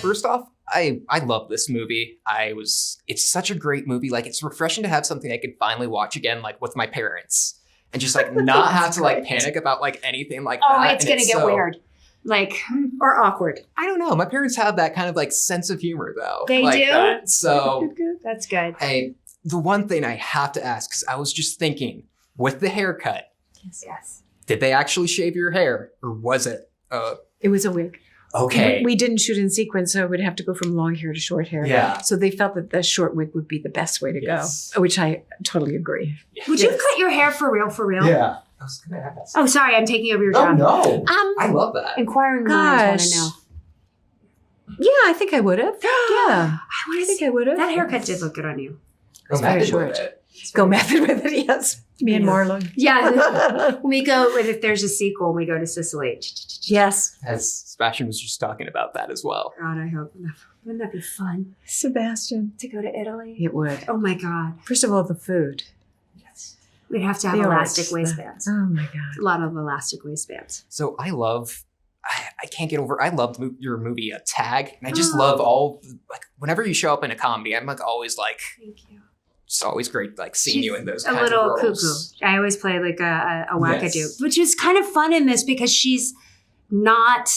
First off, I love this movie. It's such a great movie. Like, it's refreshing to have something I can finally watch again, like with my parents, and just like not have to like panic about like anything like that. Oh, it's going to get weird. Like, or awkward. I don't know. My parents have that kind of like sense of humor though. They like do? That. So That's good. The one thing I have to ask, because I was just thinking, with the haircut, Yes. did they actually shave your hair, or was it? It was a wig. Okay. We didn't shoot in sequence, so it would have to go from long hair to short hair. Yeah. So they felt that the short wig would be the best way to go, which I totally agree. Would you cut your hair for real? Yeah. I was gonna ask. Oh, sorry, I'm taking over your job. No. I love that. Inquiring minds want to know. Yeah, I think I would have. Yeah. I think I would have. That haircut did look good on you. Go very method short. with it. Go method with it, yes. Me and Marlon. Yeah. When we go, if there's a sequel, we go to Sicily. Yes. As Sebastian was just talking about that as well. God, I hope. Wouldn't that be fun Sebastian. to go to Italy? It would. Oh my God. First of all, the food. Yes. We'd have to have The elastic arts, waistbands. Oh my God. A lot of elastic waistbands. So I can't get over, I loved your movie, Tag. And I just love all, like, whenever you show up in a comedy, I'm like always like, Thank you. it's always great, like seeing you in those a kinds little of roles. cuckoo. I always play like a wackadoo, Yes. which is kind of fun in this because she's not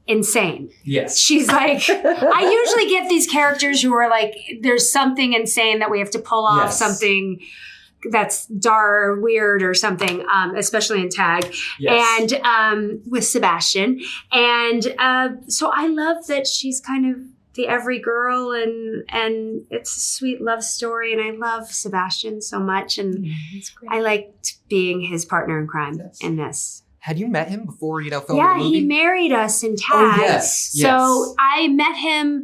insane. Yes. She's like, I usually get these characters who are like, there's something insane that we have to pull off, Yes. something that's weird or something, especially in Tag, Yes. and with Sebastian. And so I love that she's kind of the every girl, and it's a sweet love story, and I love Sebastian so much, and I liked being his partner in crime in this. Had you met him before, filming the Yeah, movie? he married us in Tag. Oh, yes. So I met him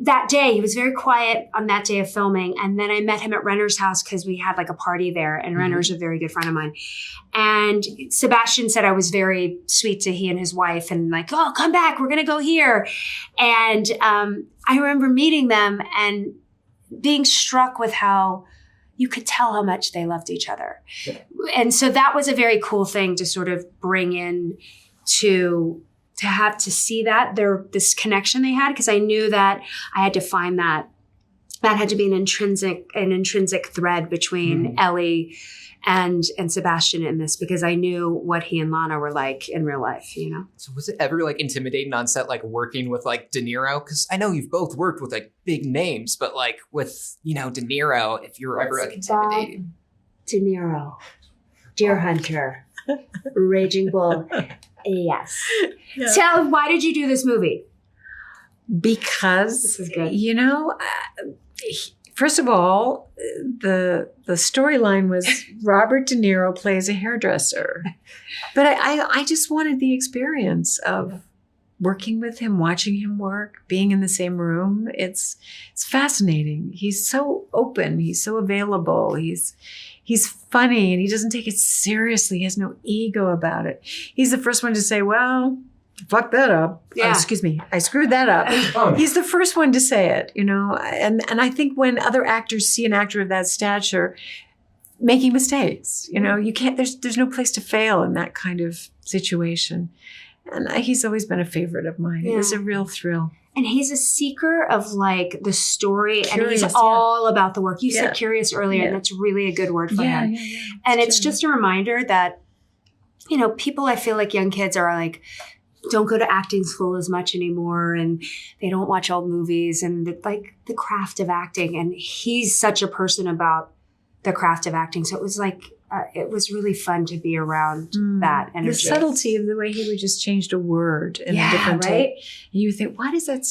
that day. He was very quiet on that day of filming. And then I met him at Renner's house because we had like a party there. And Renner's a very good friend of mine. And Sebastian said I was very sweet to he and his wife and like, oh, come back. We're going to go here. And I remember meeting them and being struck with how you could tell how much they loved each other. Yeah. And so that was a very cool thing to sort of bring in to have to see that this connection they had. Cause I knew that I had to find that had to be an intrinsic thread between Ellie and Sebastian in this, because I knew what he and Lana were like in real life, So was it ever like intimidating on set, like working with like De Niro? Because I know you've both worked with like big names, but like with, De Niro, if you're ever like intimidating. De Niro, Deer Hunter, Raging Bull. Yes. Yeah. Tell, why did you do this movie? Because, this is good. First of all, the storyline was Robert De Niro plays a hairdresser. But I just wanted the experience of working with him, watching him work, being in the same room. It's fascinating. He's so open. He's so available. He's funny, and he doesn't take it seriously. He has no ego about it. He's the first one to say, well, fuck that up. Yeah. Oh, excuse me. I screwed that up. He's the first one to say it, and I think when other actors see an actor of that stature making mistakes, you can't, there's no place to fail in that kind of situation. And he's always been a favorite of mine. Yeah. It was a real thrill. And he's a seeker of like the story, curious, and he's all about the work. You said curious earlier, and that's really a good word for him. Yeah, and it's just a reminder that, people, I feel like young kids are like, don't go to acting school as much anymore, and they don't watch old movies and the craft of acting. And he's such a person about the craft of acting. So it was like, it was really fun to be around that energy. The subtlety of the way he would just change a word in a different take. And you think, why does that?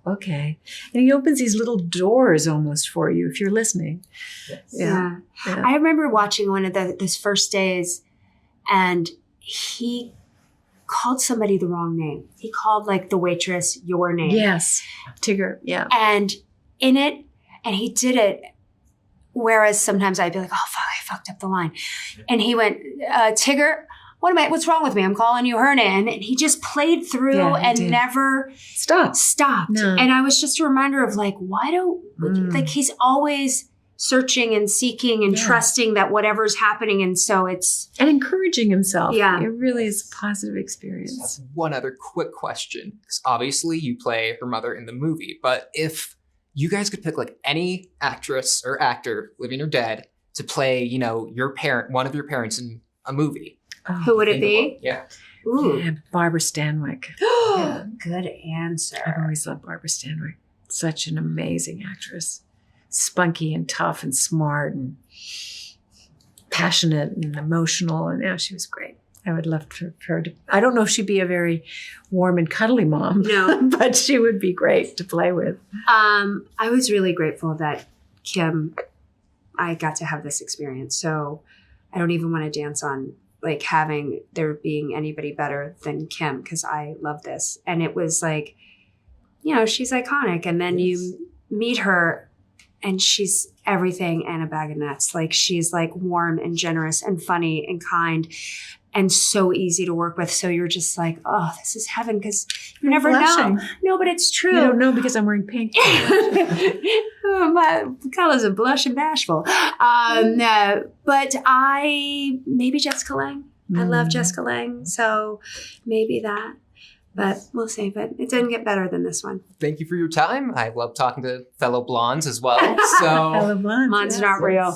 Okay. And he opens these little doors almost for you if you're listening. Yes. Yeah. I remember watching one of those first days, and he called somebody the wrong name. He called like the waitress your name. Yes. Tigger. Yeah. And in it, and he did it. Whereas sometimes I'd be like, oh, fuck, I fucked up the line. And he went, Tigger, what's wrong with me? I'm calling you her name. And he just played through and never stopped. No. And I was just a reminder of like, why don't, like he's always searching and seeking and trusting that whatever's happening. And so it's... And encouraging himself. Yeah. It really is a positive experience. One other quick question, because obviously you play her mother in the movie, but if you guys could pick like any actress or actor, living or dead, to play, you know, your parent, one of your parents in a movie. Who would it be? Yeah. Ooh. Yeah, Barbara Stanwyck. Good answer. I've always loved Barbara Stanwyck. Such an amazing actress. Spunky and tough and smart and passionate and emotional. And yeah, she was great. I would love for her to, I don't know if she'd be a very warm and cuddly mom. No. But she would be great to play with. I was really grateful that Kim, I got to have this experience. So I don't even want to dance on like having there being anybody better than Kim, because I love this. And it was like, you know, she's iconic. And then you meet her and she's everything and a bag of nuts. Like she's like warm and generous and funny and kind and so easy to work with. So you're just like, oh, this is heaven, because you never know. No, but it's true. You don't know because I'm wearing pink. Oh, my colors are blush and bashful. No, but maybe Jessica Lange. I love Jessica Lange. So maybe that. But we'll see. But it didn't get better than this one. Thank you for your time. I love talking to fellow blondes as well. So Blondes, Mine's not real.